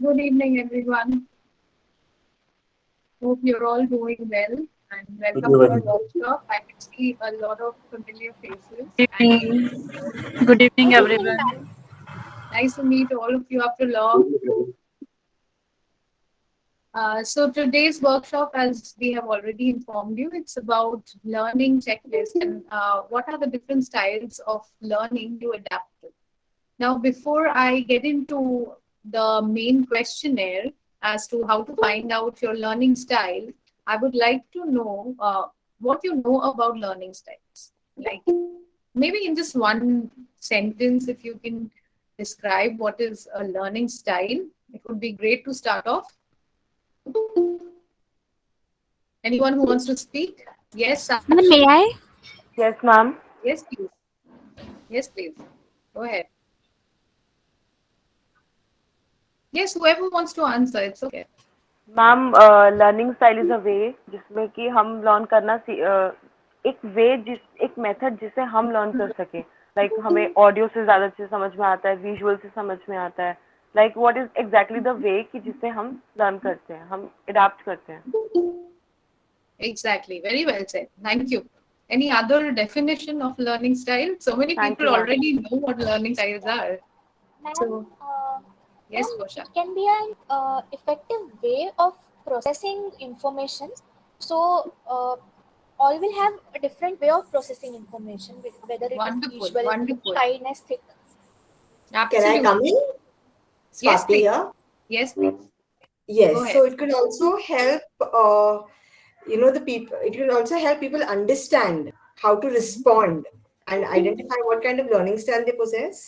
Good evening, everyone. Hope you're all doing well and Good welcome to our evening. workshop. I can see a lot of familiar faces and Evening. Good evening, Good evening, everyone. ma'am. nice to meet all of you after long. So today's workshop, as we have already informed you, it's about learning checklist and what are the different styles of learning you adapt to. Now, before I get into the main questionnaire as to how to find out your learning style, I would like to know what you know about learning styles. Like maybe in just one sentence, if you can describe what is a learning style, it would be great to start off. Anyone who wants to speak? Yes, Ma'am, Sakshi. may I? Yes, ma'am. Yes, please. Yes, please. Go ahead. Yes, whoever wants to answer, it's okay. Ma'am learning style is a way जिसमें कि हम learn करना एक वे एक method जिससे हम learn कर सके लाइक हमें ऑडियो से ज़्यादा अच्छे समझ में आता है, विजुअल से समझ में आता है, like what is exactly the way कि जिससे हम लर्न करते हैं, हम अडाप्ट करते हैं. Exactly. Very well said. Thank you. Any other definition of learning style? So many thank people you ma'am. already know what learning styles are. Ma'am, So, yes, ma'am, Kosha. it can be an effective way of processing information. So, all will have a different way of processing information, whether it is Wonderful. visual, Wonderful. kinesthetic. Can I come Absolutely. in? Yes, Swati please. here. Yes, please. Go Yes, ahead. so it could also help, the people, it could also help people understand how to respond and identify what kind of learning style they possess.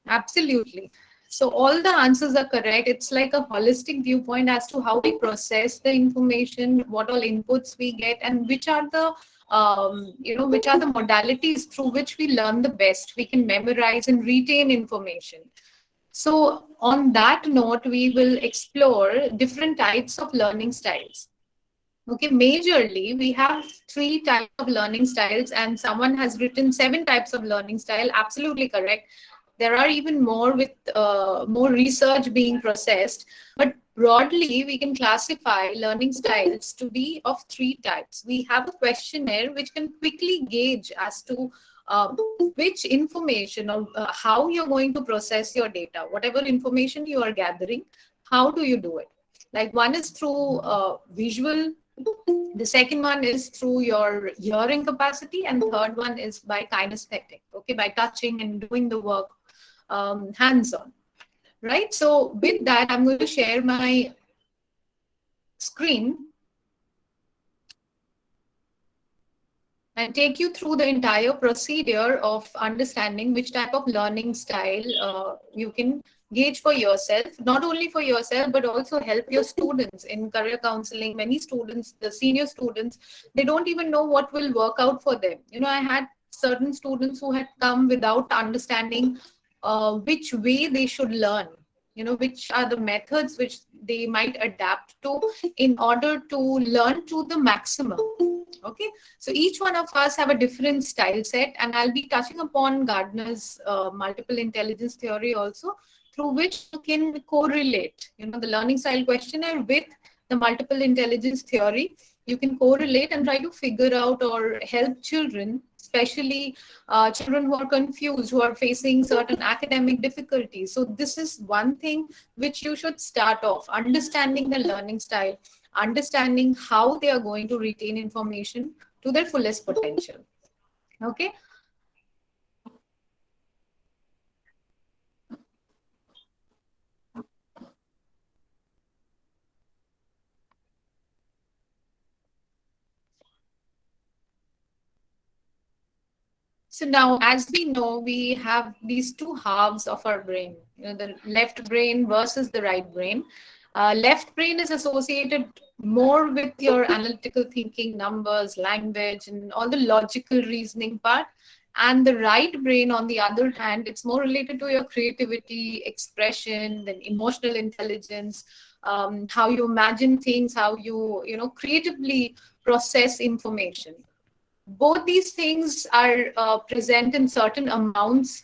Absolutely. So all the answers are correct. It's like a holistic viewpoint as to how we process the information, what all inputs we get, and which are the which are the modalities through which we learn the best. We can memorize and retain information. So on that note, we will explore different types of learning styles. Okay, majorly we have three types of learning styles, and someone has written seven types of learning style. Absolutely correct. There are even more with more research being processed, but broadly we can classify learning styles to be of three types. We have a questionnaire which can quickly gauge as to which information or how you're going to process your data, whatever information you are gathering, how do you do it? Like one is through visual, the second one is through your hearing capacity, and the third one is by kinesthetic, okay, by touching and doing the work hands on, right? So, with that, I'm going to share my screen and take you through the entire procedure of understanding which type of learning style you can gauge for yourself, not only for yourself but also help your students in career counseling. Many students, the senior students, they don't even know what will work out for them. I had certain students who had come without understanding which way they should learn, which are the methods which they might adapt to in order to learn to the maximum. Okay, so each one of us have a different style set, and I'll be touching upon Gardner's multiple intelligence theory also, through which you can correlate, the learning style questionnaire with the multiple intelligence theory. You can correlate and try to figure out or help children, especially children who are confused, who are facing certain academic difficulties. So this is one thing which you should start off, understanding the learning style, understanding how they are going to retain information to their fullest potential. Okay. So now, as we know, we have these two halves of our brain, the left brain versus the right brain. Left brain is associated more with your analytical thinking, numbers, language, and all the logical reasoning part. And the right brain, on the other hand, it's more related to your creativity, expression, then emotional intelligence, how you imagine things, how you creatively process information. Both these things are present in certain amounts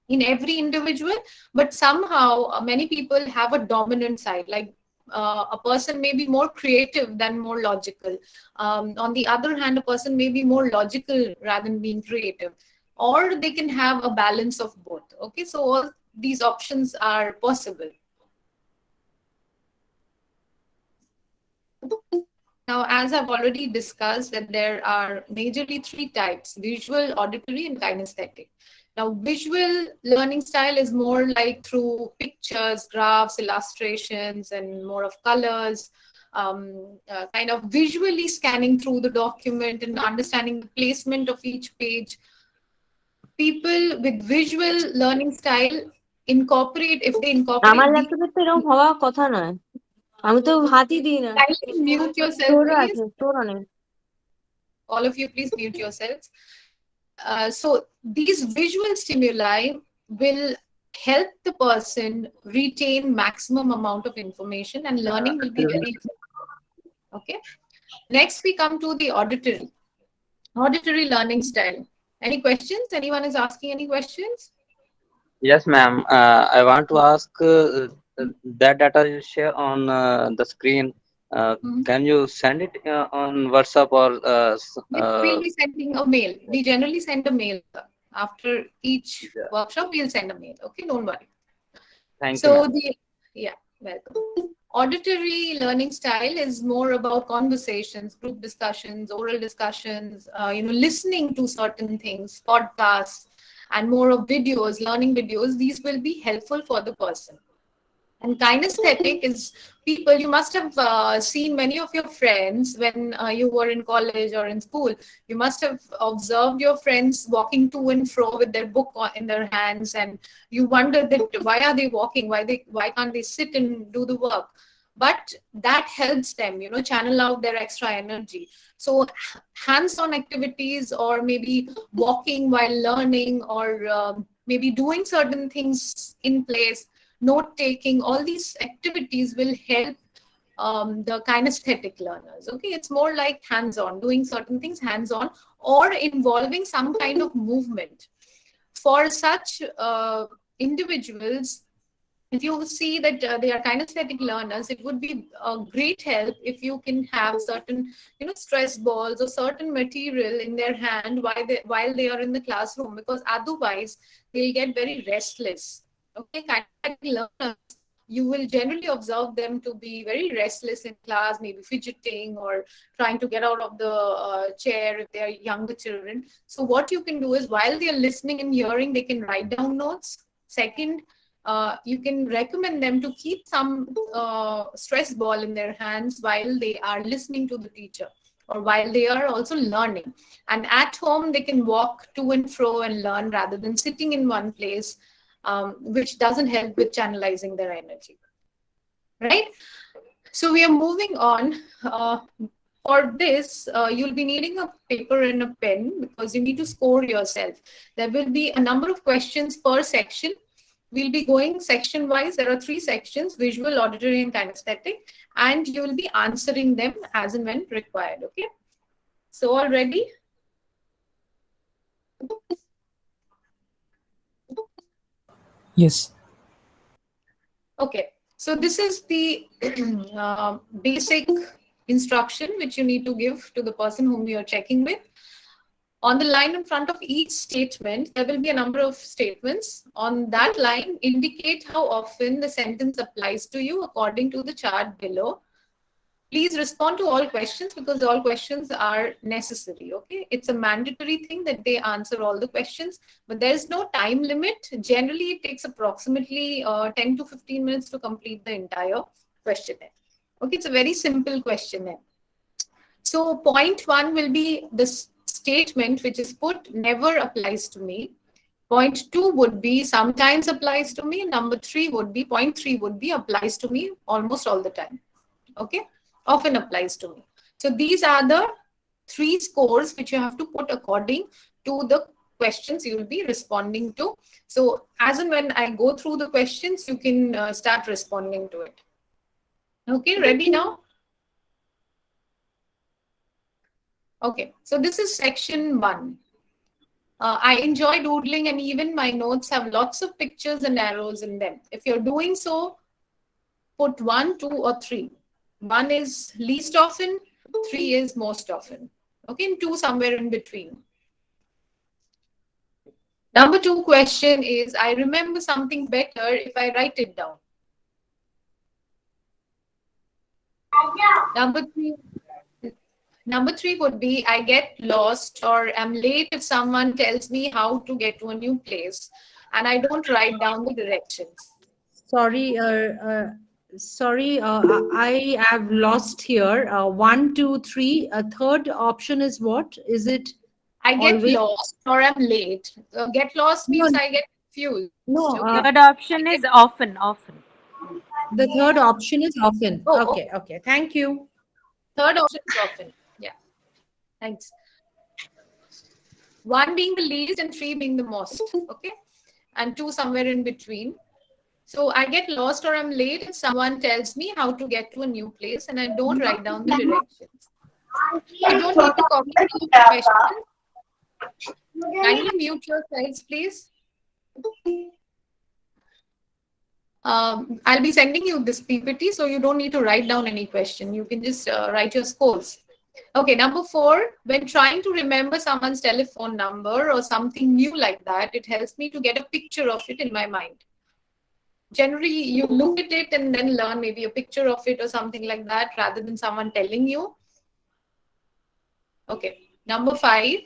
in every individual, but somehow many people have a dominant side. Like a person may be more creative than more logical. On the other hand, a person may be more logical rather than being creative, or they can have a balance of both. Okay, so all these options are possible. Now, as I've already discussed, that there are majorly three types: visual, auditory, and kinesthetic. Now, visual learning style is more like through pictures, graphs, illustrations, and more of colors, kind of visually scanning through the document and understanding the placement of each page. People with visual learning style incorporate, if they আমার incorporate these, ল্যাপটপে তো এরকম হওয়ার কথা নয়, আমি তো হাতই দিই না। kindly mute yourself, store please. আছে, স্টোর অনেক। All of you, please mute yourselves. So these visual stimuli will help the person retain maximum amount of information, and learning will be very okay. Next, we come to the auditory learning style. Any questions? Anyone is asking any questions? Yes, ma'am. I want to ask that data you share on the screen. Can you send it on WhatsApp or? We'll be sending a mail. We generally send a mail after each workshop. We'll send a mail. Okay, don't worry. Thank you. So ma'am. welcome. Auditory learning style is more about conversations, group discussions, oral discussions, listening to certain things, podcasts, and more of videos, learning videos. These will be helpful for the person. And kinesthetic is people, you must have seen many of your friends when you were in college or in school. You must have observed your friends walking to and fro with their book in their hands, and you wonder that why are they walking? Why can't they sit and do the work? But that helps them, channel out their extra energy. So hands-on activities, or maybe walking while learning, or maybe doing certain things in place, note taking, all these activities will help the kinesthetic learners. Okay, it's more like hands-on, doing certain things hands-on, or involving some kind of movement. For such individuals, if you see that they are kinesthetic learners, it would be a great help if you can have certain, stress balls or certain material in their hand while they are in the classroom, because otherwise they'll get very restless. Okay, kinesthetic learners, you will generally observe them to be very restless in class, maybe fidgeting or trying to get out of the chair if they are younger children. So what you can do is, while they are listening and hearing, they can write down notes. Second, you can recommend them to keep some stress ball in their hands while they are listening to the teacher, or while they are also learning. And at home, they can walk to and fro and learn rather than sitting in one place, which doesn't help with channelizing their energy. Right? So we are moving on. For this, you'll be needing a paper and a pen, because you need to score yourself. There will be a number of questions per section. We'll be going section wise. There are 3 sections: visual, auditory, and kinesthetic, and you will be answering them as and when required. Okay, so all ready? Yes. Okay, so this is the basic instruction which you need to give to the person whom you are checking with. On the line in front of each statement, there will be a number of statements. On that line, indicate how often the sentence applies to you according to the chart below. Please respond to all questions, because all questions are necessary. Okay, it's a mandatory thing that they answer all the questions, but there is no time limit. Generally, it takes approximately 10 to 15 minutes to complete the entire questionnaire. Okay, it's a very simple questionnaire. So point 1 will be the statement which is put, never applies to me. Point 2 would be sometimes applies to me. Number 3 would be, point 3 would be applies to me almost all the time. Okay, often applies to me. So these are the 3 scores which you have to put according to the questions you will be responding to. So as and when I go through the questions, you can start responding to it. Okay, ready now? Okay, so this is section 1. I enjoy doodling, and even my notes have lots of pictures and arrows in them. If you're doing so, put 1, 2, or 3. 1 is least often, 3 is most often. Okay, and 2 somewhere in between. Number 2 question is, I remember something better if I write it down. Number three would be, I get lost or am late if someone tells me how to get to a new place and I don't write down the directions. Sorry, I have lost here. 1, 2, 3. A third option is what? Is it I get always? lost or I'm late. Get lost means No, I get confused. no. Okay? Third option is often, often. The third option is often. Oh, Okay, okay. Thank you. Third option is often. Yeah. Thanks. 1 being the least and 3 being the most. Okay. And 2 somewhere in between. So I get lost or I'm late if someone tells me how to get to a new place and I don't write down the directions. You don't need to copy the question. Kindly mute your sides, please. I'll be sending you this PPT, so you don't need to write down any question. You can just write your scores. Okay, number 4, when trying to remember someone's telephone number or something new like that, it helps me to get a picture of it in my mind. Generally, you look at it and then learn maybe a picture of it or something like that rather than someone telling you. Okay, number 5,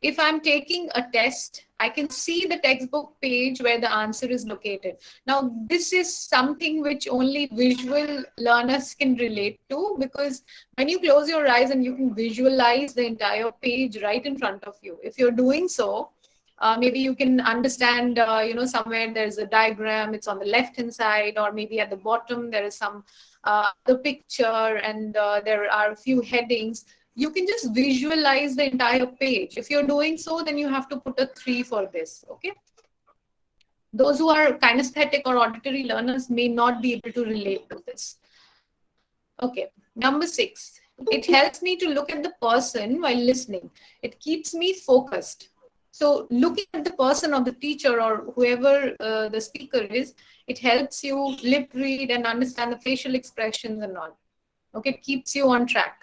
if I'm taking a test, I can see the textbook page where the answer is located. Now, this is something which only visual learners can relate to, because when you close your eyes and you can visualize the entire page right in front of you, if you're doing so, maybe you can understand, somewhere there's a diagram, it's on the left hand side, or maybe at the bottom there is some the picture and there are a few headings. You can just visualize the entire page. If you're doing so, then you have to put a 3 for this, okay? Those who are kinesthetic or auditory learners may not be able to relate to this. Okay, number 6, it helps me to look at the person while listening. It keeps me focused. So looking at the person or the teacher or whoever the speaker is, it helps you lip read and understand the facial expressions and all. Okay, it keeps you on track.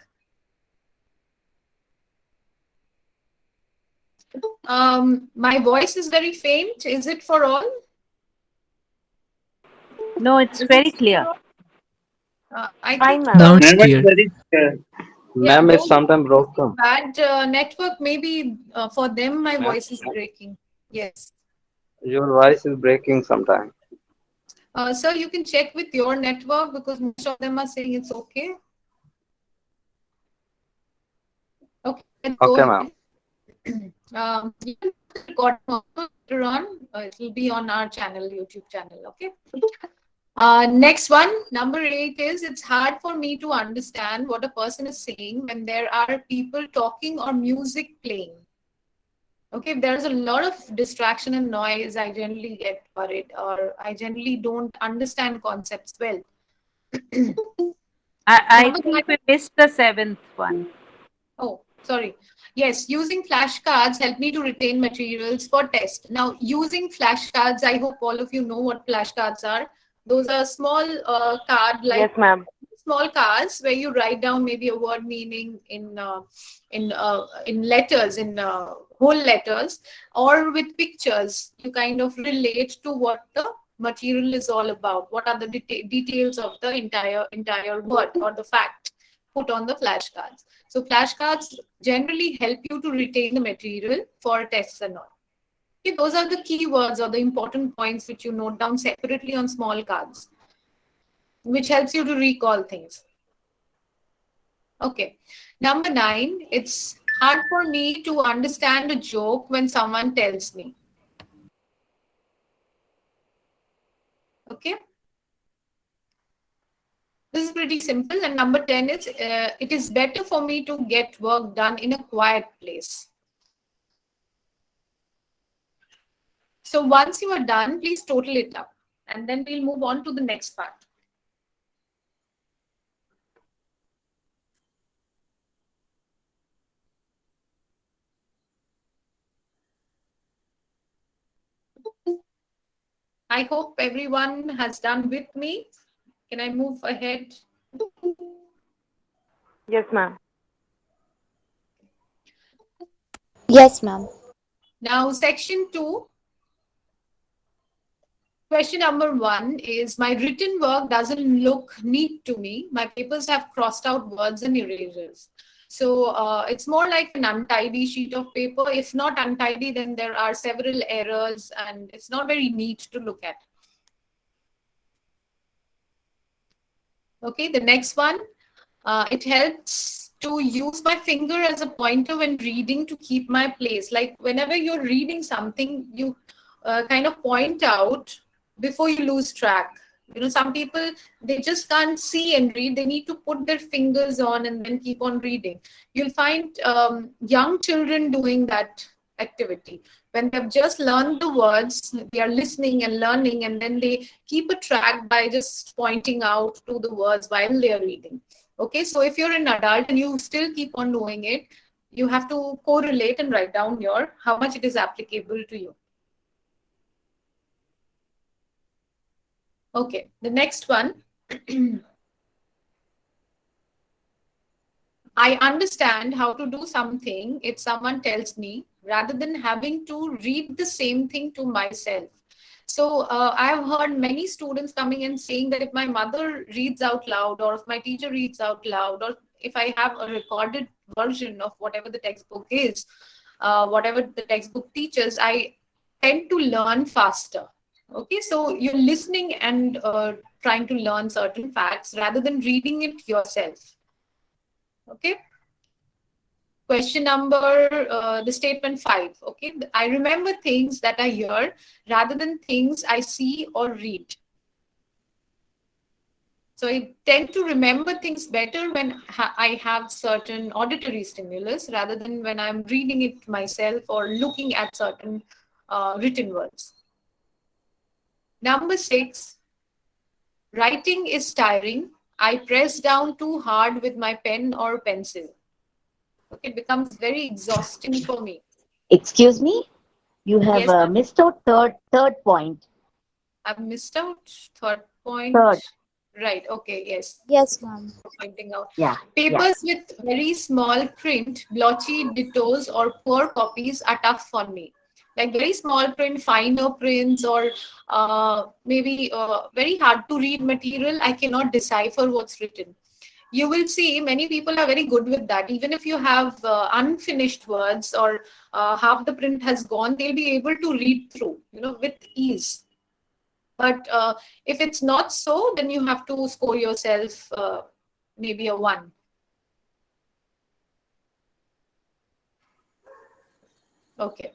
My voice is very faint. Is it for all? No, it's very clear. I Fine, think ma'am. Now it's Ma'am, it's clear. very Ma'am, it's sometimes broken. bad network. Maybe for them, my Ma'am, voice is breaking. Yes. your voice is breaking sometimes. Sir, you can check with your network because most of them are saying it's okay. Okay. Okay, ma'am. You can record later on. It will be on our channel, YouTube channel. Okay. Next one, number 8 is, it's hard for me to understand what a person is saying when there are people talking or music playing. Okay, if there's a lot of distraction and noise, I generally get worried or I generally don't understand concepts well. I Number think 9. we missed the 7th one. Oh, sorry. Yes, using flashcards help me to retain materials for test. Now, using flashcards, I hope all of you know what flashcards are. Those are small card like Yes, ma'am. small cards where you write down maybe a word meaning in letters, in whole letters, or with pictures. You kind of relate to what the material is all about. What are the details of the entire word or the fact put on the flashcards. So flashcards generally help you to retain the material for tests and all. Okay, those are the keywords or the important points which you note down separately on small cards, which helps you to recall things. Okay. Number 9, it's hard for me to understand a joke when someone tells me. Okay. This is pretty simple. And number 10 is, it is better for me to get work done in a quiet place. So once you are done, please total it up. And then we'll move on to the next part. I hope everyone has done with me. Can I move ahead? Yes, ma'am. Yes, ma'am. Now, section 2. Question number 1 is, my written work doesn't look neat to me. My papers have crossed out words and erasures. So it's more like an untidy sheet of paper. If not untidy, then there are several errors and it's not very neat to look at. Okay, the next one, it helps to use my finger as a pointer when reading to keep my place. Like whenever you're reading something, you kind of point out before you lose track. You know, some people, they just can't see and read. They need to put their fingers on and then keep on reading. You'll find young children doing that activity. When they've just learned the words, they are listening and learning, and then they keep a track by just pointing out to the words while they are reading. Okay, so if you're an adult and you still keep on doing it, you have to correlate and write down your how much it is applicable to you. Okay, the next one. I understand how to do something if someone tells me, rather than having to read the same thing to myself. So I've heard many students coming and saying that if my mother reads out loud, or if my teacher reads out loud, or if I have a recorded version of whatever the textbook is, whatever the textbook teaches, I tend to learn faster. Okay, so you're listening and trying to learn certain facts rather than reading it yourself. Okay. Question number, the statement 5. Okay, I remember things that I hear rather than things I see or read. So I tend to remember things better when I have certain auditory stimulus rather than when I'm reading it myself or looking at certain written words. Number 6, writing is tiring. I press down too hard with my pen or pencil. Okay, it becomes very exhausting for me. Excuse me, you have Yes, ma'am. missed out third point. I've missed out third point. Third. Right. Okay. Yes. Yes, ma'am. Pointing out. Yeah. Papers with very small print, blotchy dittos, or poor copies are tough for me. Like very small print, finer prints, or maybe very hard to read material, I cannot decipher what's written. You will see many people are very good with that. Even if you have unfinished words or half the print has gone, they'll be able to read through, with ease. But if it's not so, then you have to score yourself maybe a 1. Okay.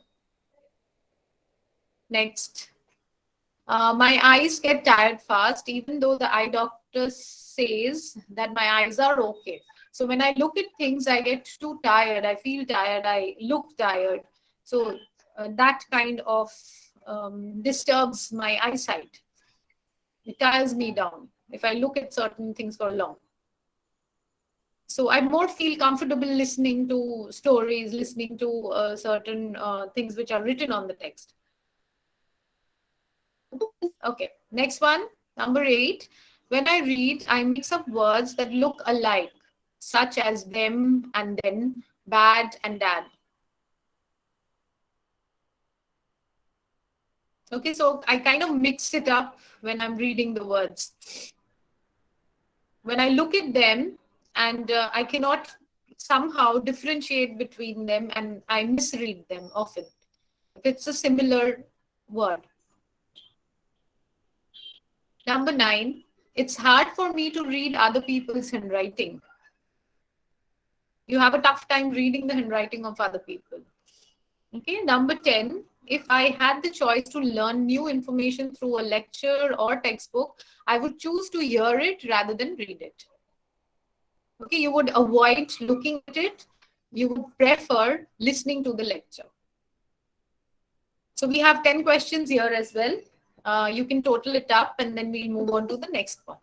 Next. My eyes get tired fast, even though the eye doctor says that my eyes are okay. So when I look at things, I get too tired. I feel tired. I look tired. So that kind of disturbs my eyesight. It tires me down if I look at certain things for long. So I more feel comfortable listening to stories, listening to certain things which are written on the text. Okay, next one, number 8. When I read, I mix up words that look alike, such as them and then, bad and dad. Okay, so I kind of mix it up when I'm reading the words. When I look at them and I cannot somehow differentiate between them and I misread them often. If it's a similar word. Number 9, it's hard for me to read other people's handwriting. You have a tough time reading the handwriting of other people. Okay, number 10, if I had the choice to learn new information through a lecture or textbook, I would choose to hear it rather than read it. Okay, you would avoid looking at it. You would prefer listening to the lecture. So we have 10 questions here as well. You can total it up and then we'll move on to the next one.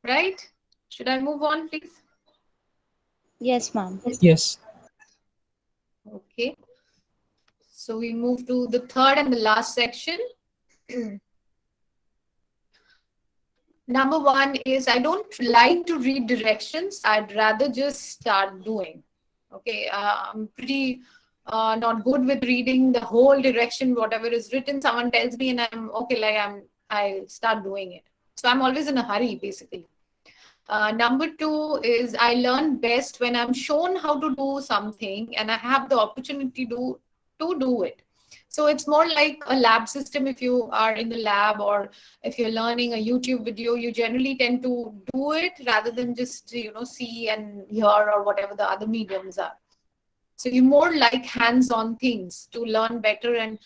Right? Should I move on, please? Yes, ma'am. Yes. Okay. So we move to the third and the last section. Number one is I don't like to read directions. I'd rather just start doing. Okay, I'm pretty not good with reading the whole direction, whatever is written. Someone tells me, and I'm okay. I'll start doing it. So I'm always in a hurry, basically. Number two is I learn best when I'm shown how to do something and I have the opportunity to do it. So it's more like a lab system. If you are in the lab or if you're learning a YouTube video, you generally tend to do it rather than just, see and hear or whatever the other mediums are. So you more like hands-on things to learn better and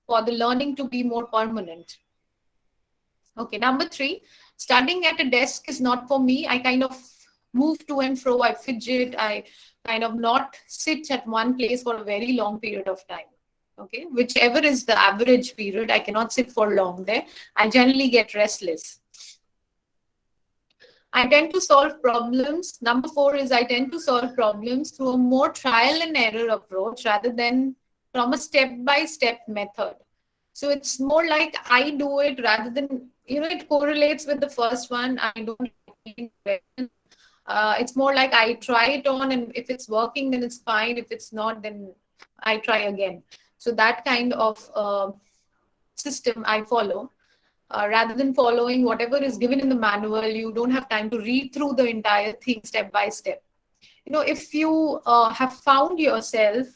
for the learning to be more permanent. Okay, number three, studying at a desk is not for me. I kind of move to and fro, I fidget, I kind of not sit at one place for a very long period of time. Okay, whichever is the average period, I cannot sit for long there. I generally get restless. I tend to solve problems. Number four is I tend to solve problems through a more trial and error approach rather than from a step-by-step method. So it's more like I do it rather than, it correlates with the first one. I don't. It's more like I try it on, and if it's working, then it's fine. If it's not, then I try again. So that kind of system I follow. Rather than following whatever is given in the manual, you don't have time to read through the entire thing step by step. If you have found yourself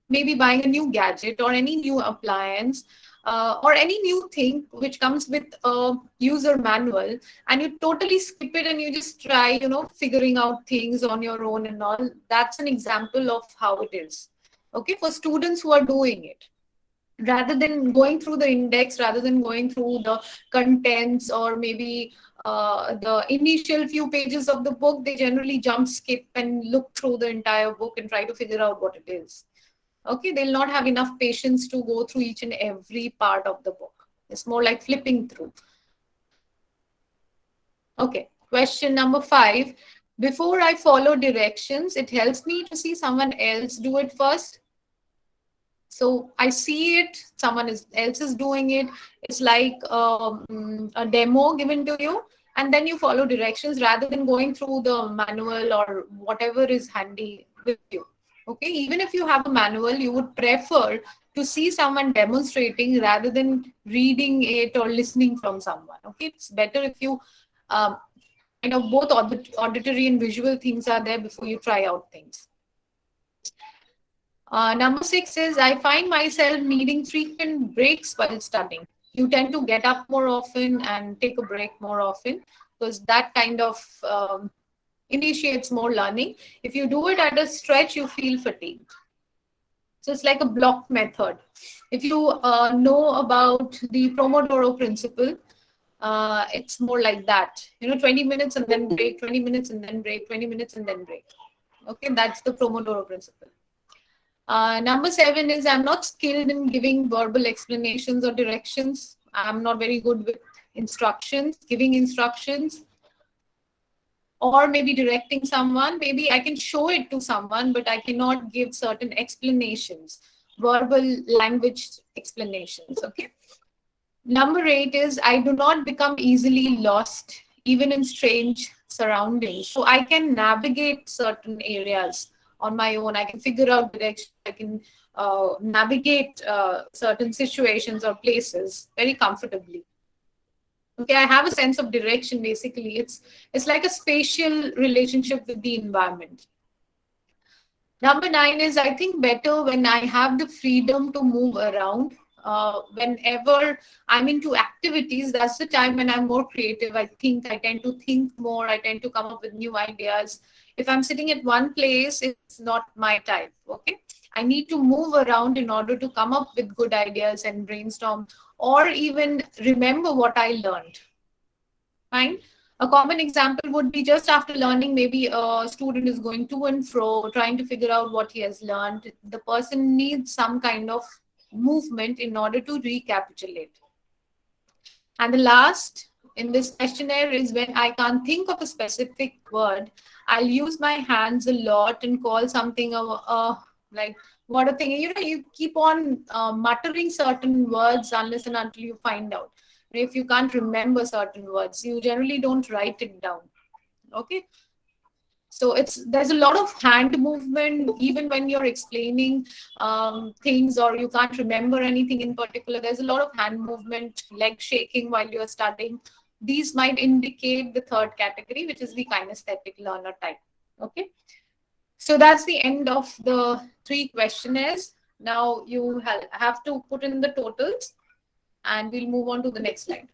maybe buying a new gadget or any new appliance or any new thing which comes with a user manual, and you totally skip it and you just try, figuring out things on your own and all, that's an example of how it is. Okay, for students who are doing it, rather than going through the index, rather than going through the contents or maybe the initial few pages of the book, they generally jump, skip, and look through the entire book and try to figure out what it is. Okay, they'll not have enough patience to go through each and every part of the book. It's more like flipping through. Okay, question number 5. Before I follow directions, it helps me to see someone else do it first. So I see it, someone else is doing it. It's like a demo given to you, and then you follow directions rather than going through the manual or whatever is handy with you. Okay, even if you have a manual, you would prefer to see someone demonstrating rather than reading it or listening from someone. Okay, it's better if you both auditory and visual things are there before you try out things. Number 6 is I find myself needing frequent breaks while studying. You tend to get up more often and take a break more often because that kind of initiates more learning. If you do it at a stretch, you feel fatigued. So it's like a block method. If you know about the Pomodoro principle, it's more like that. 20 minutes and then break, 20 minutes and then break, 20 minutes and then break. Okay, that's the Pomodoro principle. Number 7 is I'm not skilled in giving verbal explanations or directions. I'm not very good with instructions, giving instructions, or maybe directing someone. Maybe I can show it to someone, but I cannot give certain explanations, verbal language explanations. Okay. Number 8 is I do not become easily lost, even in strange surroundings. So I can navigate certain areas on my own. I can figure out direction. I can navigate certain situations or places very comfortably. Okay, I have a sense of direction. Basically, it's like a spatial relationship with the environment. Number 9 is I think better when I have the freedom to move around. Whenever I'm into activities, that's the time when I'm more creative. I tend to think more. I tend to come up with new ideas. If I'm sitting at one place, it's not my type. Okay, I need to move around in order to come up with good ideas and brainstorm, or even remember what I learned. Fine. A common example would be just after learning, maybe a student is going to and fro, trying to figure out what he has learned. The person needs some kind of movement in order to recapitulate. And the last in this questionnaire is when I can't think of a specific word, I'll use my hands a lot and call something like what a thing. You keep on muttering certain words unless and until you find out. If you can't remember certain words, you generally don't write it down. Okay. So there's a lot of hand movement even when you're explaining things or you can't remember anything in particular. There's a lot of hand movement, leg shaking while you're studying. These might indicate the third category, which is the kinesthetic learner type. Okay. So that's the end of the 3 questionnaires. Now you have to put in the totals and we'll move on to the next slide.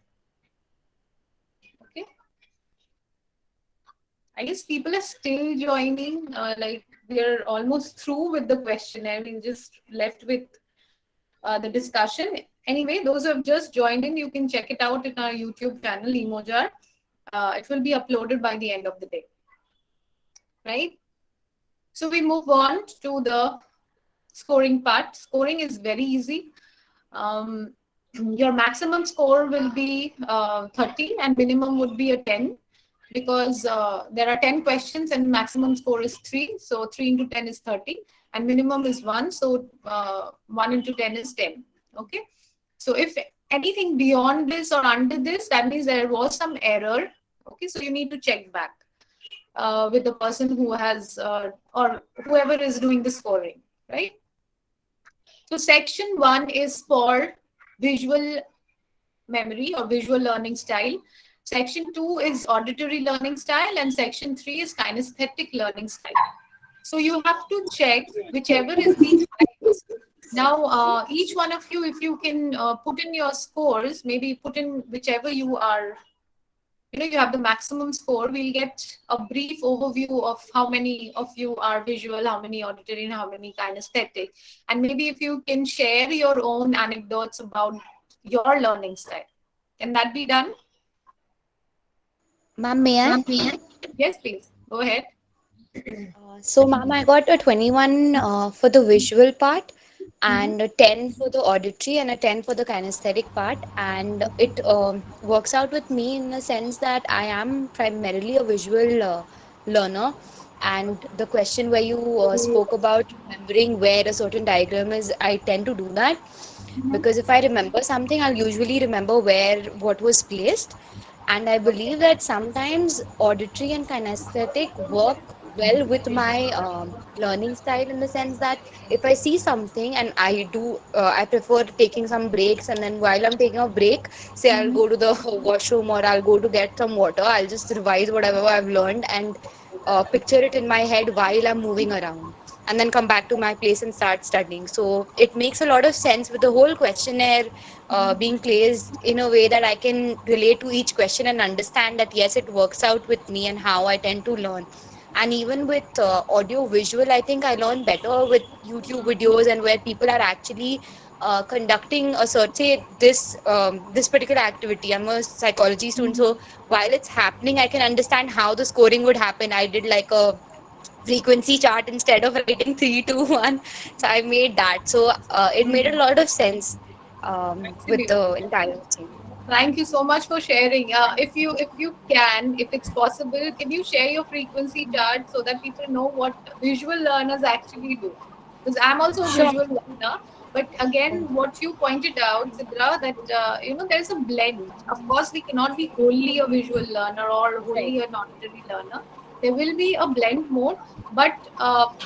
Okay. I guess people are still joining, like we're almost through with the questionnaire. We just left with the discussion. Anyway, those who have just joined in, you can check it out in our YouTube channel, Emojar. It will be uploaded by the end of the day. Right? So we move on to the scoring part. Scoring is very easy. Your maximum score will be 30 and minimum would be a 10 because there are 10 questions and maximum score is 3. So 3 into 10 is 30 and minimum is 1. So 1 into 10 is 10. Okay. So if anything beyond this or under this, that means there was some error. Okay. So you need to check back with the person who has or whoever is doing the scoring, right? So section 1 is for visual memory or visual learning style. Section 2 is auditory learning style and section 3 is kinesthetic learning style. So you have to check whichever is the highest. Now, each one of you, if you can put in your scores, maybe put in whichever you are, you have the maximum score, we'll get a brief overview of how many of you are visual, how many auditory, and how many kinesthetic. And maybe if you can share your own anecdotes about your learning style. Can that be done? Ma'am, may I? Yes, please. Go ahead. So, ma'am, I got a 21 for the visual part and a 10 for the auditory and a 10 for the kinesthetic part. And it works out with me in the sense that I am primarily a visual learner. And the question where you spoke about remembering where a certain diagram is, I tend to do that. Because if I remember something, I'll usually remember what was placed. And I believe that sometimes auditory and kinesthetic work well with my learning style in the sense that if I see something and I prefer taking some breaks, and then while I'm taking a break, say I'll go to the washroom or I'll go to get some water, I'll just revise whatever I've learned and picture it in my head while I'm moving around, and then come back to my place and start studying. So it makes a lot of sense with the whole questionnaire being placed in a way that I can relate to each question and understand that yes, it works out with me and how I tend to learn. And even with audio visual, I think I learn better with YouTube videos and where people are actually conducting a certain, say this particular activity. I'm a psychology student, so while it's happening, I can understand how the scoring would happen. I did like a frequency chart instead of writing 3, 2, 1. So I made that. So it made a lot of sense with the entire thing. Thank you so much for sharing. If it's possible, can you share your frequency chart so that people know what visual learners actually do? Because I'm also a visual learner. But again, what you pointed out, Sidra, that there's a blend. Of course, we cannot be wholly a visual learner or wholly an auditory learner. There will be a blend mode. But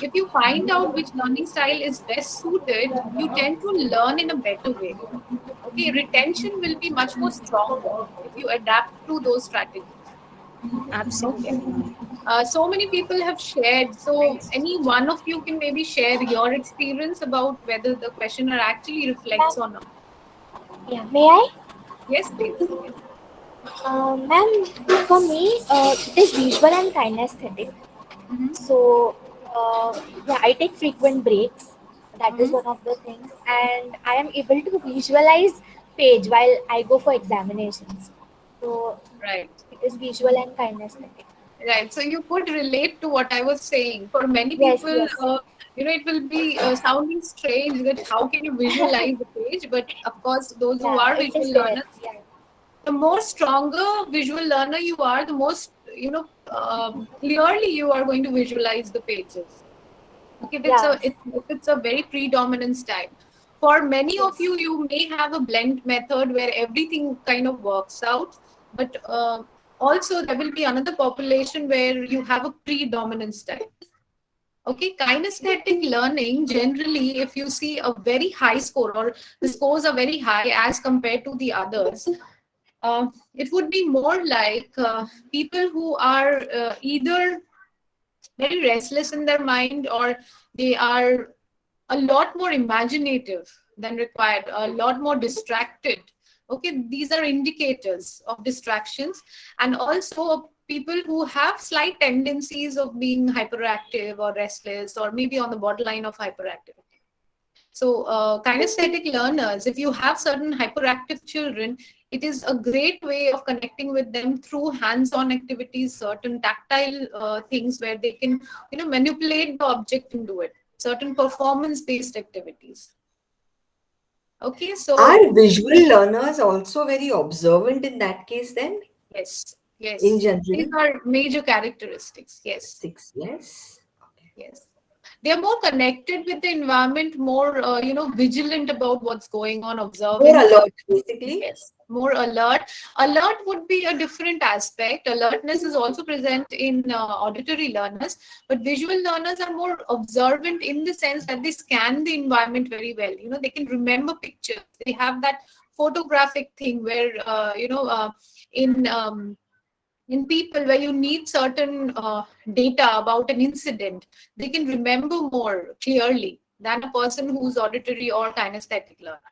if you find out which learning style is best suited, you tend to learn in a better way. Okay, retention will be much more stronger if you adapt to those strategies. Absolutely. So many people have shared. So any one of you can maybe share your experience about whether the questionnaire actually reflects or not. Yeah, may I? Yes, please. Ma'am, for me, it is visual and kinesthetic. So, yeah, I take frequent breaks. That is one of the things. And I am able to visualize page while I go for examinations. So, right, it is visual and kinesthetic. Right. So you could relate to what I was saying. For many Yes, people, yes. It will be sounding strange that how can you visualize the page? But of course, those who Yeah, are it visual is there. learners, Yeah. the more stronger visual learner you are, the most, clearly you are going to visualize the pages. Okay, if it's a very predominant style. For many of you, you may have a blend method where everything kind of works out, but also there will be another population where you have a predominant style. Okay, kinesthetic learning, generally, if you see a very high score or the scores are very high as compared to the others, it would be more like people who are either very restless in their mind, or they are a lot more imaginative than required, a lot more distracted. Okay, these are indicators of distractions. And also people who have slight tendencies of being hyperactive or restless, or maybe on the borderline of hyperactivity. So kinesthetic learners, if you have certain hyperactive children, it is a great way of connecting with them through hands-on activities, certain tactile things where they can, manipulate the object and do it, certain performance-based activities. Okay, so are visual learners also very observant in that case then? Yes, yes. In general? These are major characteristics, yes. Yes. Okay. Yes. They are more connected with the environment, more, vigilant about what's going on, observing. More alert, basically. Yes, more alert. Alert would be a different aspect. Alertness is also present in auditory learners, but visual learners are more observant in the sense that they scan the environment very well. They can remember pictures. They have that photographic thing where, in people where you need certain data about an incident, they can remember more clearly than a person who's auditory or kinesthetic learner.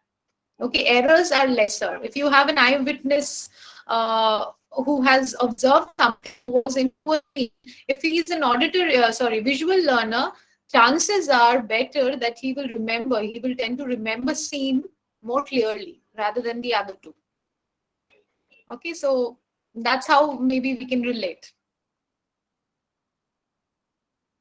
Okay, errors are lesser. If you have an eyewitness who has observed something, was into a scene, if he is an visual learner, chances are better that he will tend to remember scene more clearly rather than the other two. Okay, so that's how maybe we can relate.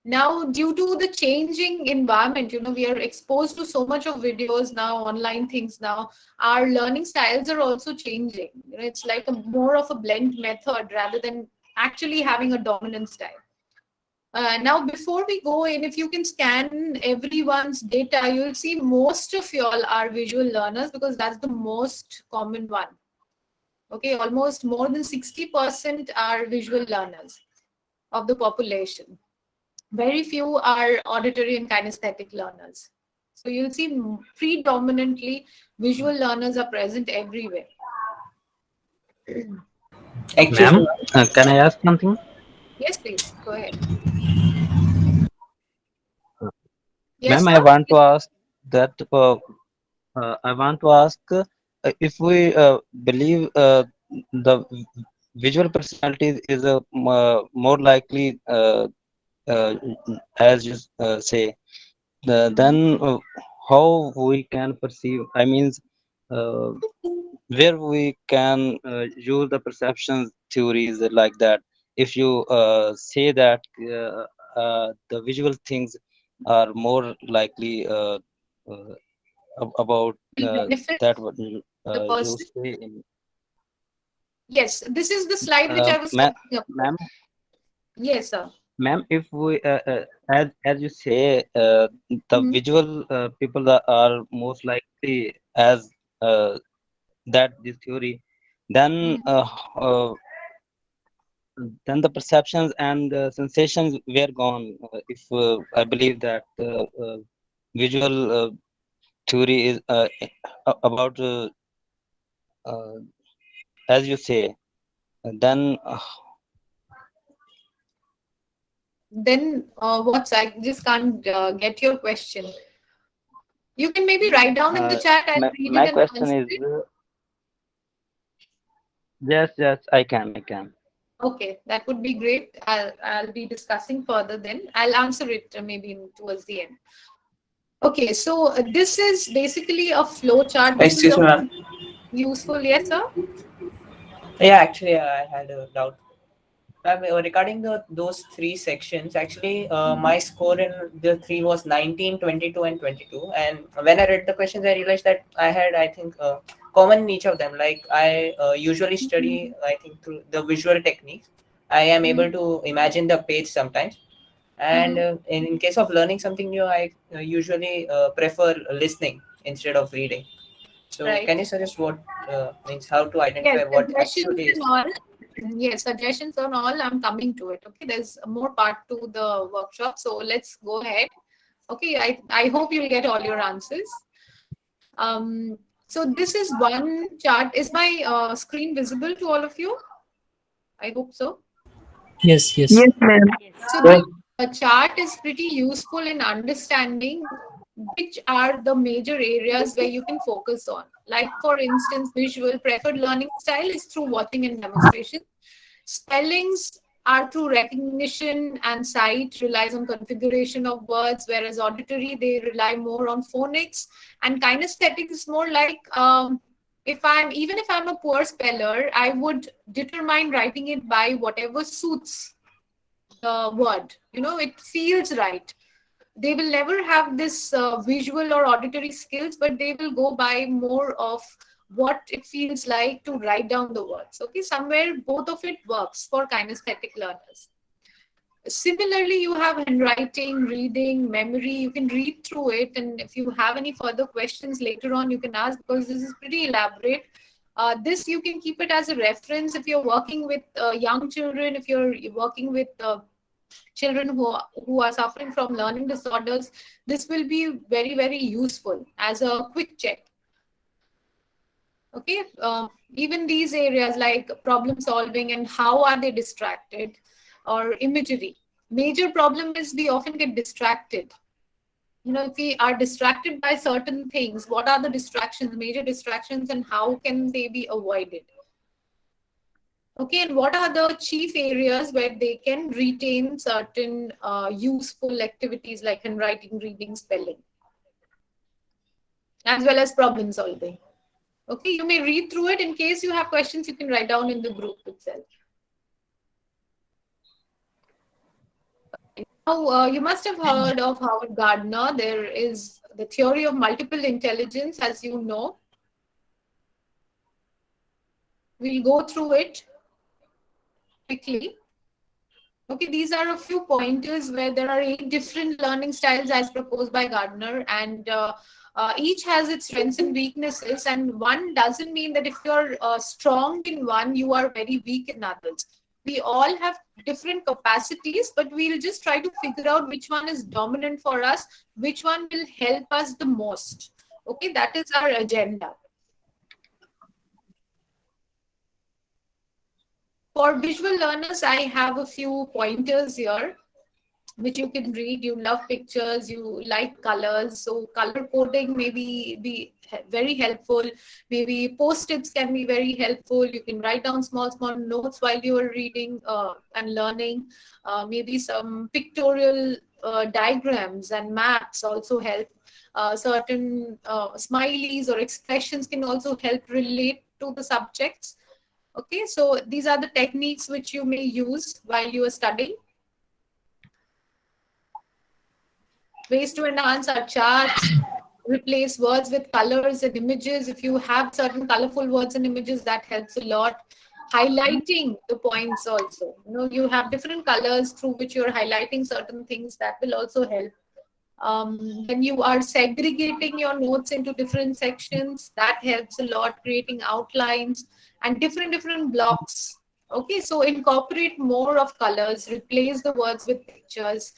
Now, due to the changing environment, we are exposed to so much of videos now, online things now, our learning styles are also changing. It's like more of a blend method rather than actually having a dominant style. Now, before we go in, if you can scan everyone's data, you'll see most of y'all are visual learners because that's the most common one. Okay, almost more than 60% are visual learners of the population. Very few are auditory and kinesthetic learners. So you'll see predominantly visual learners are present everywhere. Ma'am, can I ask something? Yes, please, go ahead. Ma'am, I want to ask that if we believe the visual personality is more likely, as you say, then how we can perceive, where we can use the perception theories like that. If you say that the visual things are more likely about that what you say in. Yes, this is the slide which I was talking about. Ma'am, yes, sir. Ma'am, if we as you say, the visual people are most likely as that this theory, then the perceptions and sensations were gone. If I believe that visual theory is about as you say, then what's, I just can't get your question. You can maybe write down in the chat and read my it and question answer is it. Yes, I can. Okay, that would be great. I'll be discussing further then. I'll answer it maybe towards the end. Okay, so this is basically a flow chart. Excuse me, ma'am. Useful, yes, sir? Yeah, actually, I had a doubt. Regarding those three sections, actually, my score in the three was 19, 22, and 22. And when I read the questions, I realized that I had, I think, common in each of them. Like I usually study, I think, through the visual techniques. I am able to imagine the page sometimes. And in case of learning something new, I usually prefer listening instead of reading. So Right. can you suggest what means how to identify Yes, what suggestions actually is? and all. Yes, suggestions on all. I'm coming to it. Okay, there's more part to the workshop, so let's go ahead. Okay, I hope you'll get all your answers. So this is one chart. Is my screen visible to all of you? I hope so. Yes, yes. Yes, ma'am. So the chart is pretty useful in understanding which are the major areas where you can focus on. Like for instance, visual preferred learning style is through watching and demonstration. Spellings are through recognition, and sight relies on configuration of words, whereas auditory, they rely more on phonics, and kinesthetic is more like if I'm a poor speller, I would determine writing it by whatever suits the word. It feels right. They will never have this visual or auditory skills, but they will go by more of what it feels like to write down the words. Okay, somewhere both of it works for kinesthetic learners. Similarly, you have handwriting, reading, memory. You can read through it, and if you have any further questions later on, you can ask, because this is pretty elaborate. This you can keep it as a reference if you're working with young children, if you're working with children who are suffering from learning disorders. This will be very, very useful as a quick check. Okay, even these areas like problem solving and how are they distracted, or imagery. Major problem is we often get distracted. If we are distracted by certain things, what are the distractions, major distractions, and how can they be avoided? Okay, and what are the chief areas where they can retain certain useful activities like handwriting, reading, spelling, as well as problem solving? Okay, you may read through it. In case you have questions, you can write down in the group itself. Now, you must have heard of Howard Gardner. There is the theory of multiple intelligence, as you know. We'll go through it quickly. Okay, these are a few pointers where there are 8 different learning styles as proposed by Gardner, and each has its strengths and weaknesses. And one doesn't mean that if you're strong in one, you are very weak in others. We all have different capacities, but we'll just try to figure out which one is dominant for us, which one will help us the most. Okay, that is our agenda. For visual learners, I have a few pointers here, which you can read. You love pictures, you like colors, so color coding may be very helpful. Maybe post-its can be very helpful. You can write down small notes while you are reading and learning. Maybe some pictorial diagrams and maps also help. Certain smileys or expressions can also help relate to the subjects. Okay, so these are the techniques which you may use while you are studying. Ways to enhance our charts, replace words with colors and images. If you have certain colorful words and images, that helps a lot. Highlighting the points also. You have different colors through which you're highlighting certain things. That will also help. When you are segregating your notes into different sections, that helps a lot, creating outlines and different blocks. Okay, so incorporate more of colors, replace the words with pictures.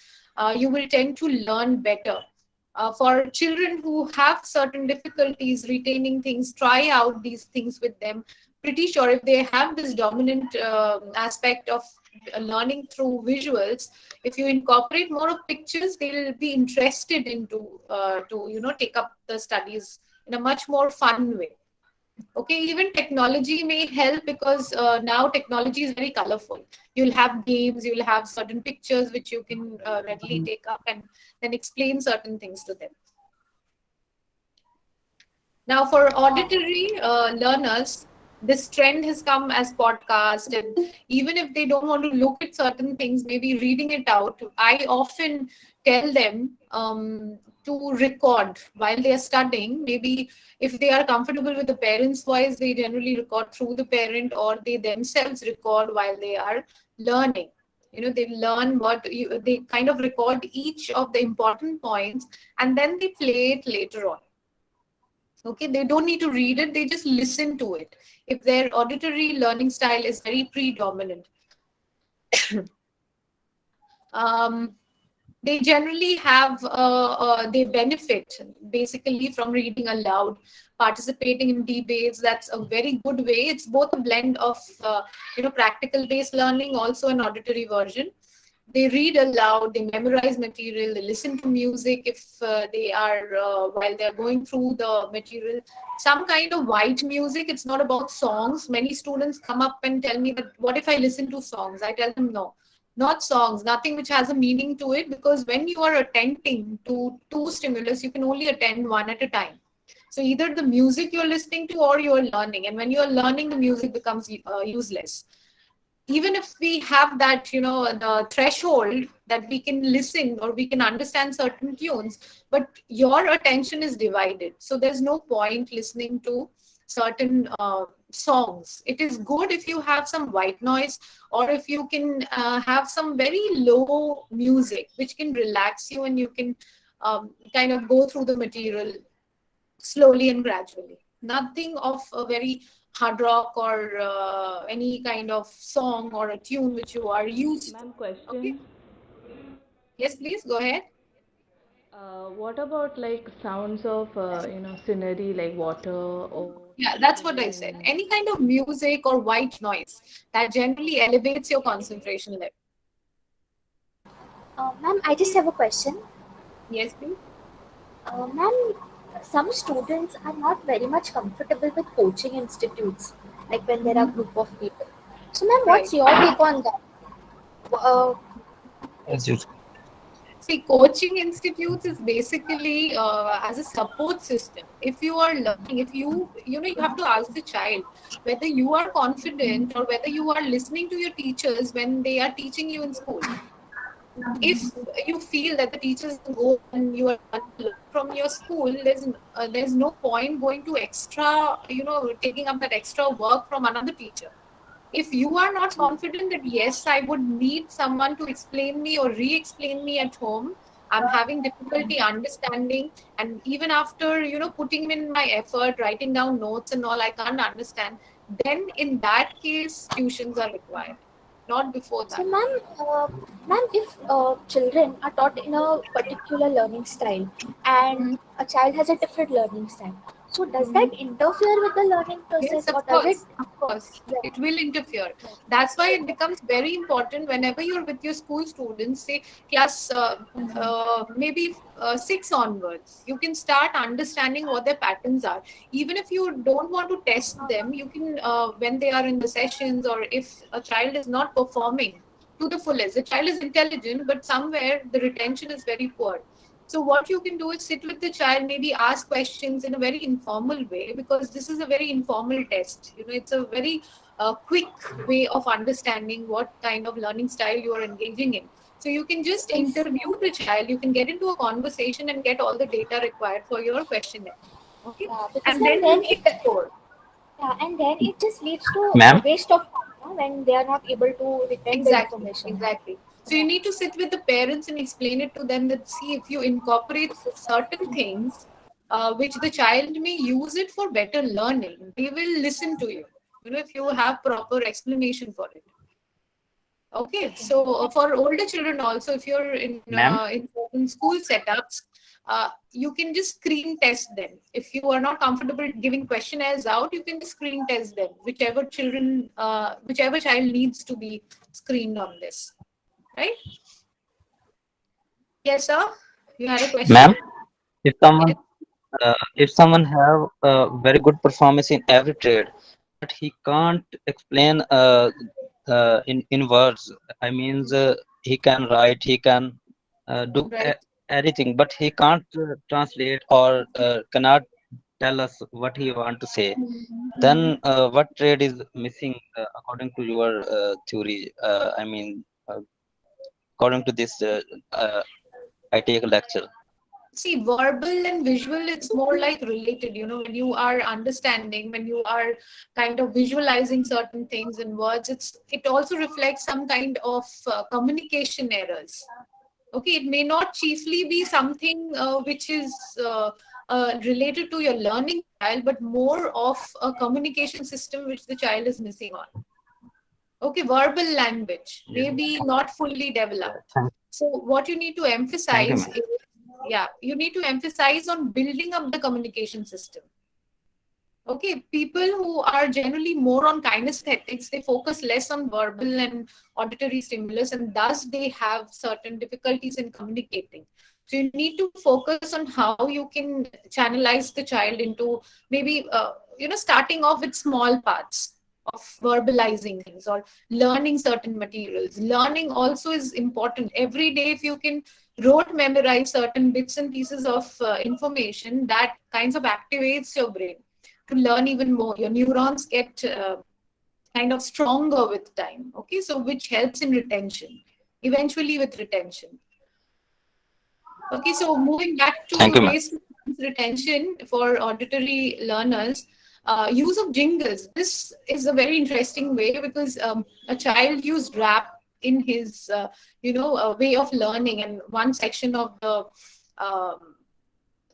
You will tend to learn better. For children who have certain difficulties retaining things, try out these things with them. Pretty sure if they have this dominant aspect of learning through visuals, if you incorporate more of pictures, they'll be interested into to take up the studies in a much more fun way. Okay, even technology may help, because now technology is very colorful. You'll have games, you'll have certain pictures which you can readily take up and then explain certain things to them. Now, for auditory learners, this trend has come as podcast, and even if they don't want to look at certain things, maybe reading it out, I often tell them to record while they are studying. Maybe if they are comfortable with the parent's voice, they generally record through the parent, or they themselves record while they are learning. They learn they kind of record each of the important points, and then they play it later on. Okay, they don't need to read it, they just listen to it if their auditory learning style is very predominant. They generally they benefit basically from reading aloud, participating in debates. That's a very good way. It's both a blend of practical based learning, also an auditory version. They read aloud, they memorize material, they listen to music if they are while they're going through the material. Some kind of white music. It's not about songs. Many students come up and tell me that, what if I listen to songs? I tell them, no, not songs, nothing which has a meaning to it, because when you are attending to two stimulus, you can only attend one at a time. So either the music you're listening to or you're learning, and when you're learning, the music becomes useless. Even if we have that, the threshold that we can listen or we can understand certain tunes, but your attention is divided. So there's no point listening to certain songs. It is good if you have some white noise, or if you can have some very low music, which can relax you, and you can kind of go through the material slowly and gradually. Nothing of a very hard rock or any kind of song or a tune which you are used to. Ma'am, question. Okay. Yes, please go ahead. What about like sounds of scenery like water or Yeah, that's what I said. Any kind of music or white noise that generally elevates your concentration level. Ma'am, I just have a question. Yes, please. Ma'am, some students are not very much comfortable with coaching institutes, like when there are a group of people. So, ma'am, what's your take on that? As you See, coaching institutes is basically as a support system. If you are learning, if you have to ask the child whether you are confident or whether you are listening to your teachers when they are teaching you in school. If you feel that the teachers go and you are from your school, there's no point going to extra, taking up that extra work from another teacher. If you are not confident that yes, I would need someone to explain me or re-explain me at home, I'm having difficulty understanding, and even after putting in my effort, writing down notes and all, I can't understand, then in that case tuitions are required, not before that. So, ma'am, if children are taught in a particular learning style and a child has a different learning style, so does that interfere with the learning process, Yes, or does it? of course, it will interfere. That's why it becomes very important whenever you're with your school students, say class maybe 6 onwards, you can start understanding what their patterns are. Even if you don't want to test them, you can, when they are in the sessions, or if a child is not performing to the fullest, the child is intelligent, but somewhere the retention is very poor. So what you can do is sit with the child, maybe ask questions in a very informal way, because this is a very informal test. It's a very quick way of understanding what kind of learning style you are engaging in. So you can just interview the child, you can get into a conversation and get all the data required for your questionnaire. Okay, Because and then and then it just leads to Ma'am? a waste of time when they are not able to retain the information. Exactly. So you need to sit with the parents and explain it to them, that see, if you incorporate certain things which the child may use it for better learning, they will listen to you. If you have proper explanation for it. Okay, so for older children also, if you're in certain school setups, you can just screen test them. If you are not comfortable giving questionnaires out, you can just screen test them. Whichever child needs to be screened on this. Right? Yes, sir. You had a question. Ma'am, if someone have a very good performance in every trade, but he can't explain in words. I mean, he can write, he can do anything, but he can't translate or cannot tell us what he want to say. Then what trade is missing according to your theory? According to this I take a lecture. See, verbal and visual, it's more like related, when you are understanding, when you are kind of visualizing certain things in words, it also reflects some kind of communication errors. Okay, it may not chiefly be something which is related to your learning style, but more of a communication system which the child is missing on. Okay, verbal language, maybe not fully developed. So what you need to emphasize is, you need to emphasize on building up the communication system. Okay, people who are generally more on kinesthetics, they focus less on verbal and auditory stimulus, and thus they have certain difficulties in communicating. So you need to focus on how you can channelize the child into maybe, starting off with small parts of verbalizing things or learning certain materials. Learning also is important. Every day, if you can rote memorize certain bits and pieces of information, that kinds of activates your brain to learn even more. Your neurons get kind of stronger with time. Okay, so which helps in retention, eventually with retention. Okay, so moving back to ways to retention for auditory learners, use of jingles. This is a very interesting way because a child used rap in his, way of learning, and one section of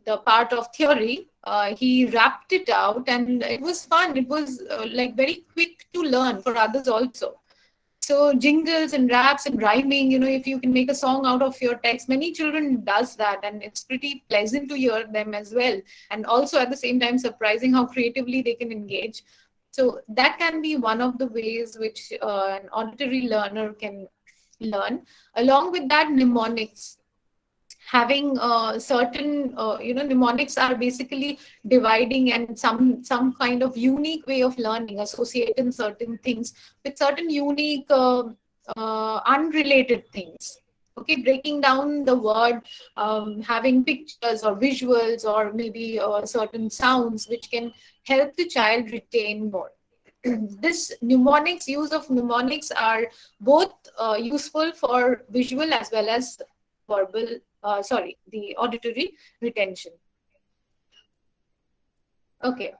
the part of theory, he rapped it out, and it was fun. It was like very quick to learn for others also. So jingles and raps and rhyming, if you can make a song out of your text, many children does that, and it's pretty pleasant to hear them as well. And also at the same time, surprising how creatively they can engage. So that can be one of the ways which an auditory learner can learn. Along with that, mnemonics. Having certain, mnemonics are basically dividing and some kind of unique way of learning, associating certain things with certain unique, unrelated things. Okay, breaking down the word, having pictures or visuals or maybe certain sounds which can help the child retain more. This use of mnemonics are both useful for visual as well as verbal, the auditory retention. Okay.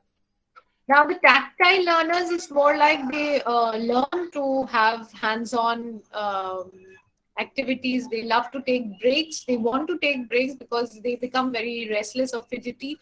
Now the tactile learners is more like they learn to have hands-on activities. They love to take breaks. They want to take breaks because they become very restless or fidgety.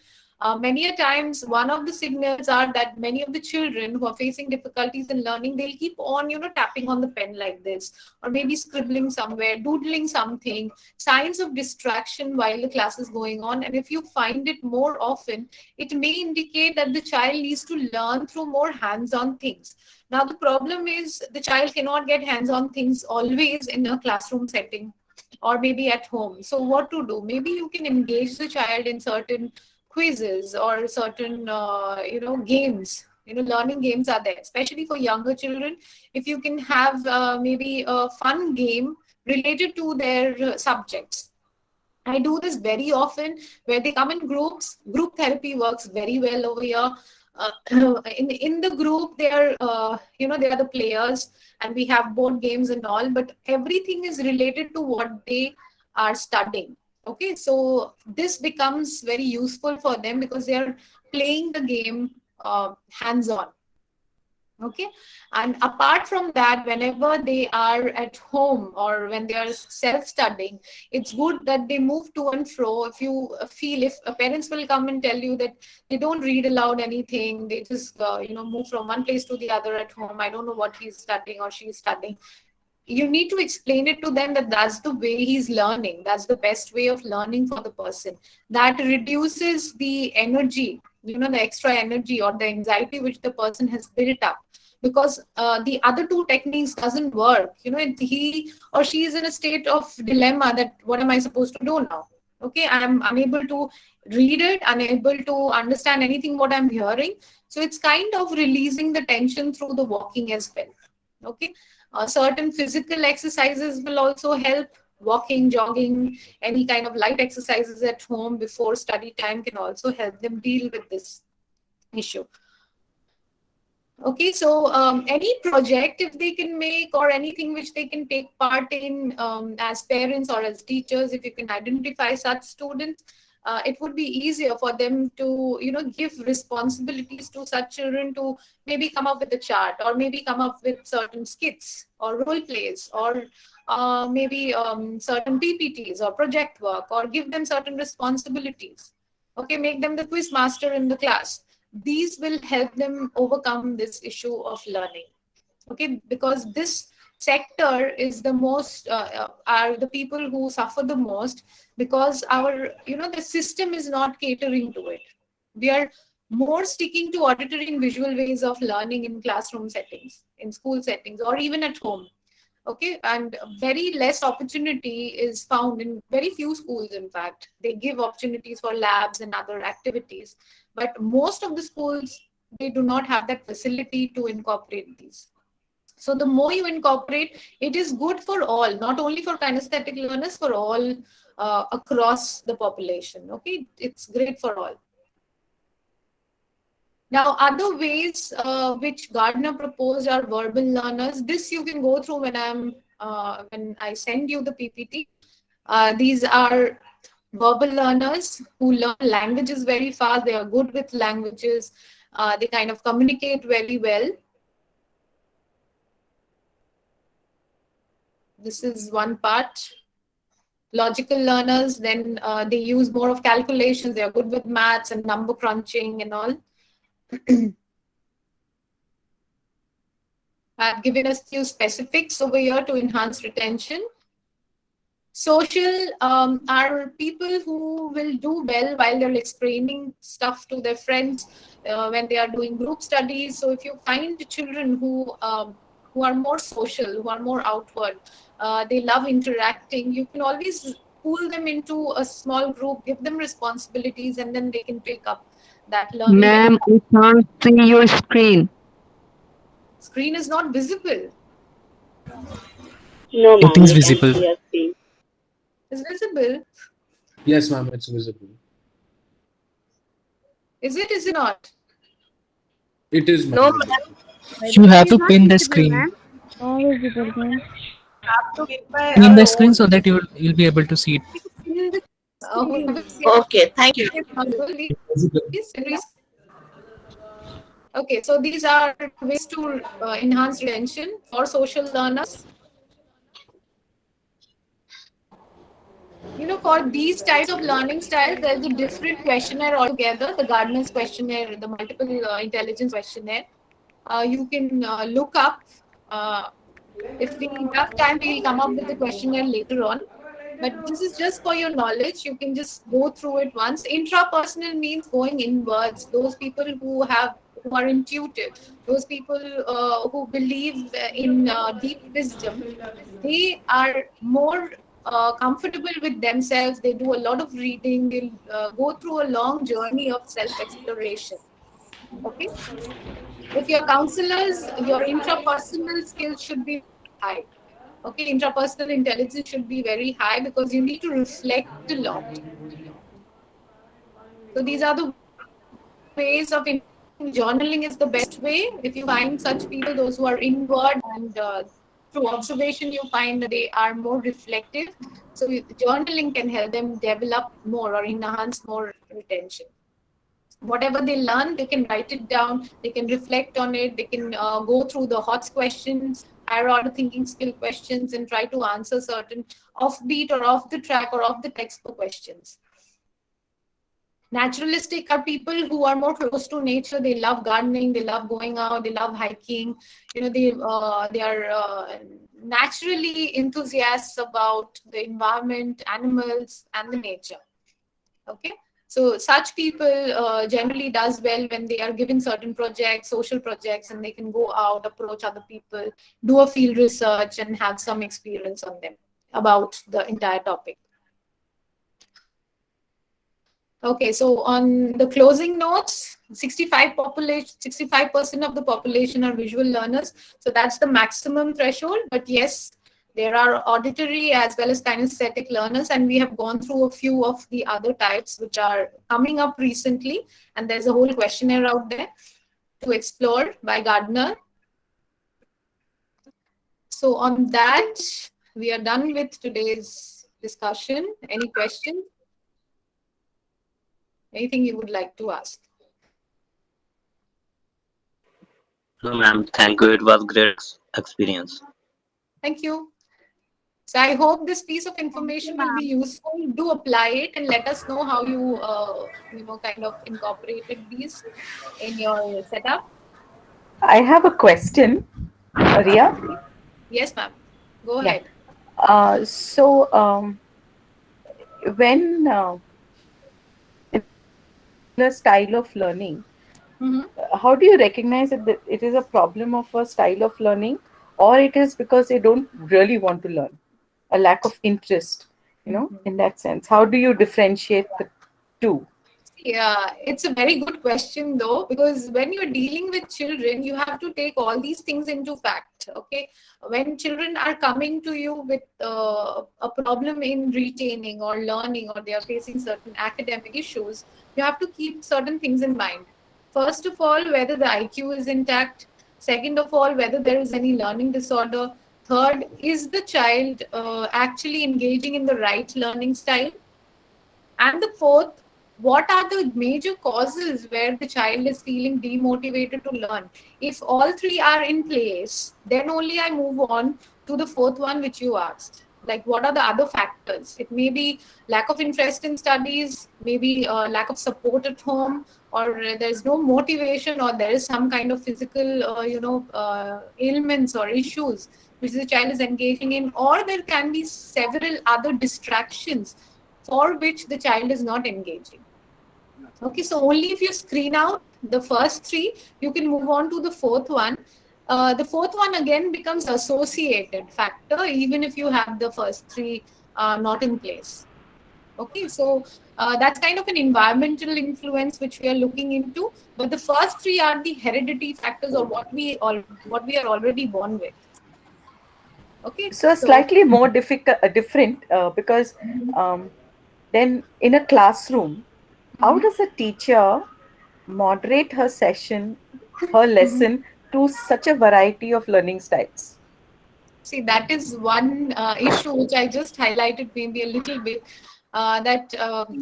Many a times, one of the signals are that many of the children who are facing difficulties in learning, they'll keep on, tapping on the pen like this, or maybe scribbling somewhere, doodling something, signs of distraction while the class is going on. And if you find it more often, it may indicate that the child needs to learn through more hands-on things. Now, the problem is the child cannot get hands-on things always in a classroom setting or maybe at home. So what to do? Maybe you can engage the child in certain quizzes or certain, games. Learning games are there, especially for younger children. If you can have maybe a fun game related to their subjects. I do this very often where they come in groups. Group therapy works very well over here. In the group, they are the players, and we have board games and all, but everything is related to what they are studying. Okay, so this becomes very useful for them because they are playing the game hands-on. Okay, and apart from that, whenever they are at home or when they are self-studying, it's good that they move to and fro. If you feel, if parents will come and tell you that they don't read aloud anything, they just move from one place to the other at home. I don't know what he's studying or she's studying. You need to explain it to them that that's the way he's learning. That's the best way of learning for the person. That reduces the energy, the extra energy or the anxiety which the person has built up. Because the other two techniques doesn't work. He or she is in a state of dilemma that what am I supposed to do now? Okay, I'm unable to read it, unable to understand anything what I'm hearing. So it's kind of releasing the tension through the walking as well. Okay. Certain physical exercises will also help. Walking, jogging, any kind of light exercises at home before study time can also help them deal with this issue. Okay, so any project if they can make, or anything which they can take part in as parents or as teachers, if you can identify such students, it would be easier for them to, give responsibilities to such children to maybe come up with a chart, or maybe come up with certain skits or role plays, or maybe certain PPTs or project work, or give them certain responsibilities. Okay, make them the quiz master in the class. These will help them overcome this issue of learning. Okay, because this sector is the most are the people who suffer the most, because our the system is not catering to it. We are more sticking to auditory and visual ways of learning in classroom settings, in school settings, or even at home. Okay, and very less opportunity is found in very few schools. In fact, they give opportunities for labs and other activities, but most of the schools, they do not have that facility to incorporate these. So the more you incorporate, it is good for all, not only for kinesthetic learners, for all across the population. Okay, it's great for all. Now, other ways which Gardner proposed are verbal learners. This you can go through when I send you the PPT. These are verbal learners who learn languages very fast. They are good with languages. They kind of communicate very well. This is one part. Logical learners, then they use more of calculations. They are good with maths and number crunching and all. I've given us few specifics over here to enhance retention. Social are people who will do well while they're explaining stuff to their friends when they are doing group studies. So if you find children who are more social, who are more outward, they love interacting, you can always pull them into a small group, give them responsibilities, and then they can pick up that learning. Ma'am, I can't see your screen. Screen is not visible. No, ma'am. It is visible. It's visible. Yes, ma'am, it's visible. Is it not? It is, No, ma'am. ma'am. You have to pin the screen. Pin the screen so that you'll be able to see it. Okay, thank you. Okay, so these are ways to enhance retention for social learners. For these types of learning styles, there's a different questionnaire altogether, the Gardner's questionnaire, the multiple intelligence questionnaire. You can look up. If we have time, we'll come up with the questionnaire later on. But this is just for your knowledge. You can just go through it once. Intrapersonal means going inwards. Those people who are intuitive, those people who believe in deep wisdom, they are more comfortable with themselves. They do a lot of reading. They'll go through a long journey of self-exploration. Okay. If you're counselors, your intrapersonal skills should be high. Okay, intrapersonal intelligence should be very high because you need to reflect a lot. So these are the ways of journaling is the best way. If you find such people, those who are inward, and through observation you find that they are more reflective. So journaling can help them develop more or enhance more retention. Whatever they learn, they can write it down, they can reflect on it, they can go through the HOTS questions, higher order thinking skill questions, and try to answer certain offbeat or off the track or off the textbook questions. Naturalistic are people who are more close to nature. They love gardening, they love going out, they love hiking. They are naturally enthusiasts about the environment, animals, and the nature. Okay. So such people generally does well when they are given certain projects, social projects, and they can go out, approach other people, do a field research, and have some experience on them about the entire topic. Okay, so on the closing notes, 65% of the population are visual learners. So that's the maximum threshold. But yes, there are auditory as well as kinesthetic learners, and we have gone through a few of the other types which are coming up recently, and there's a whole questionnaire out there. to explore by Gardner. So on that, we are done with today's discussion. Any questions? Anything you would like to ask? No, ma'am. Thank you. It was great experience. Thank you. So I hope this piece of information will be useful. Do apply it and let us know how you, kind of incorporated these in your setup. I have a question, Ria. Yes, ma'am. Go Yeah. ahead. When in a style of learning, how do you recognize that it is a problem of a style of learning, or it is because they don't really want to learn, a lack of interest, in that sense? How do you differentiate the two? Yeah, it's a very good question though, because when you're dealing with children, you have to take all these things into fact. Okay, when children are coming to you with a problem in retaining or learning, or they are facing certain academic issues, you have to keep certain things in mind. First of all, whether the IQ is intact. Second of all, whether there is any learning disorder. Third, is the child actually engaging in the right learning style? And the fourth, what are the major causes where the child is feeling demotivated to learn? If all three are in place, then only I move on to the fourth one, which you asked. Like, what are the other factors? It may be lack of interest in studies, maybe lack of support at home, or there's no motivation, or there is some kind of physical, ailments or issues which the child is engaging in, or there can be several other distractions for which the child is not engaging. Okay, so only if you screen out the first three, you can move on to the fourth one. The fourth one again becomes associated factor, even if you have the first three not in place. Okay, so that's kind of an environmental influence which we are looking into. But the first three are the heredity factors, or what we are already born with. Okay, So slightly more different because then in a classroom, how does a teacher moderate her session, her lesson to such a variety of learning styles? See, that is one issue which I just highlighted maybe a little bit, that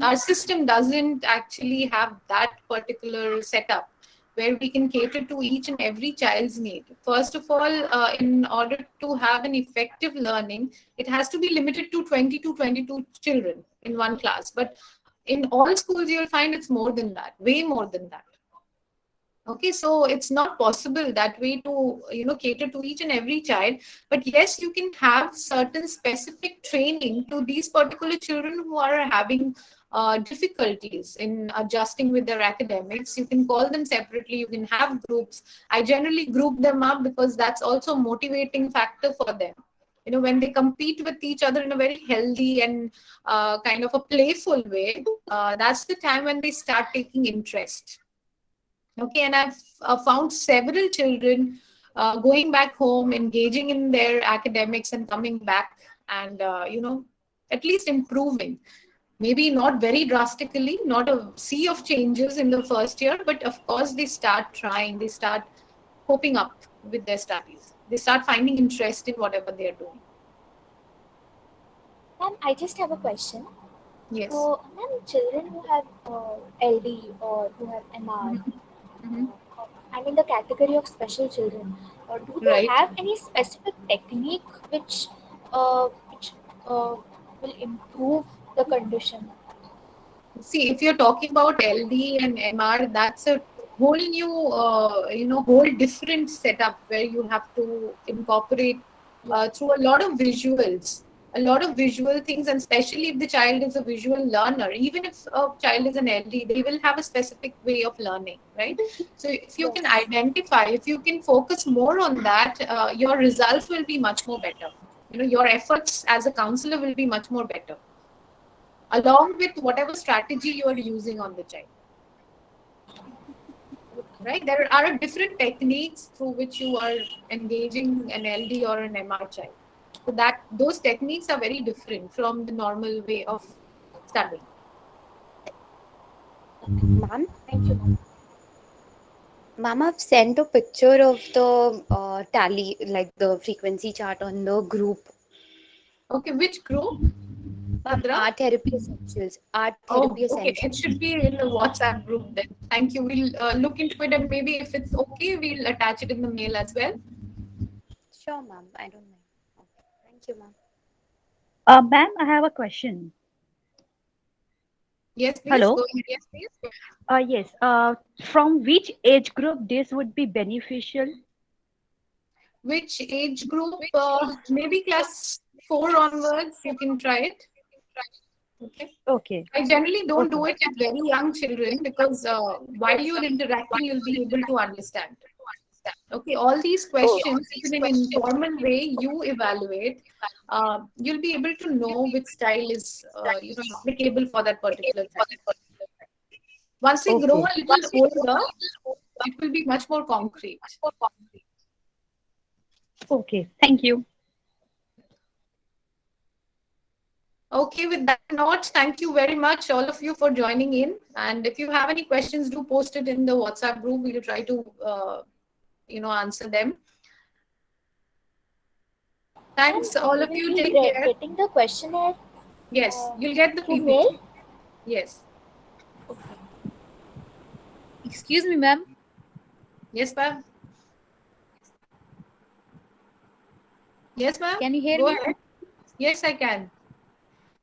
our system doesn't actually have that particular setup where we can cater to each and every child's need. First of all, in order to have an effective learning, it has to be limited to 20 to 22 children in one class. But in all schools, you'll find it's more than that, way more than that. Okay, so it's not possible that way to cater to each and every child. But yes, you can have certain specific training to these particular children who are having difficulties in adjusting with their academics. You can call them separately, you can have groups. I generally group them up because that's also a motivating factor for them. When they compete with each other in a very healthy and kind of a playful way, that's the time when they start taking interest. Okay, and I've found several children going back home, engaging in their academics and coming back and, at least improving. Maybe not very drastically, not a sea of changes in the first year, but of course they start trying, they start coping up with their studies. They start finding interest in whatever they're doing. Ma'am, I just have a question. Yes. So, ma'am, children who have LD or who have MR, I'm in the category of special children. Do they Right. have any specific technique which will improve the condition? See, if you're talking about LD and MR, that's a whole new, whole different setup where you have to incorporate through a lot of visuals, a lot of visual things, and especially if the child is a visual learner. Even if a child is an LD, they will have a specific way of learning, right? So if you can identify, if you can focus more on that, your results will be much more better. Your efforts as a counselor will be much more better, along with whatever strategy you are using on the child. Right? There are different techniques through which you are engaging an LD or an MR child. So those techniques are very different from the normal way of studying. Ma'am, thank you. Ma'am, I've sent a picture of the tally, like the frequency chart on the group. Okay, which group? Art Therapy Essentials. Art Oh, Therapy okay. Essentials. It should be in the WhatsApp group then. Thank you. We'll look into it, and maybe if it's okay, we'll attach it in the mail as well. Sure, ma'am. I don't mind. Okay. Thank you, ma'am. Ma'am, I have a question. Yes, please. Hello? Go ahead. Yes, please. Yes. From which age group this would be beneficial? Which age group? Maybe class 4 onwards, you can try it. Okay. Okay. I generally don't do it with very young children because while you're interacting, you'll be able to understand. Okay, all these questions, in an informal way, you evaluate. You'll be able to know which style is applicable for that particular child. Once they grow a little older, it will be much more concrete. Okay. Thank you. Okay, with that note, thank you very much, all of you, for joining in. And if you have any questions, do post it in the WhatsApp group. We'll try to, answer them. Thanks, all of you. Take care. Getting the questionnaire. Yes, you'll get the through PPT. mail? Yes. Excuse me, ma'am. Yes, ma'am. Yes, ma'am. Can you hear Go me? ahead. Yes, I can.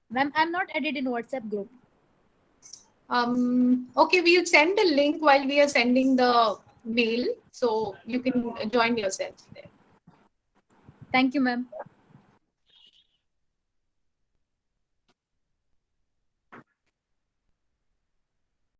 Ma'am, I'm not added in WhatsApp group. Okay, we'll send a link while we are sending the mail, so you can join yourself there. Thank you, ma'am.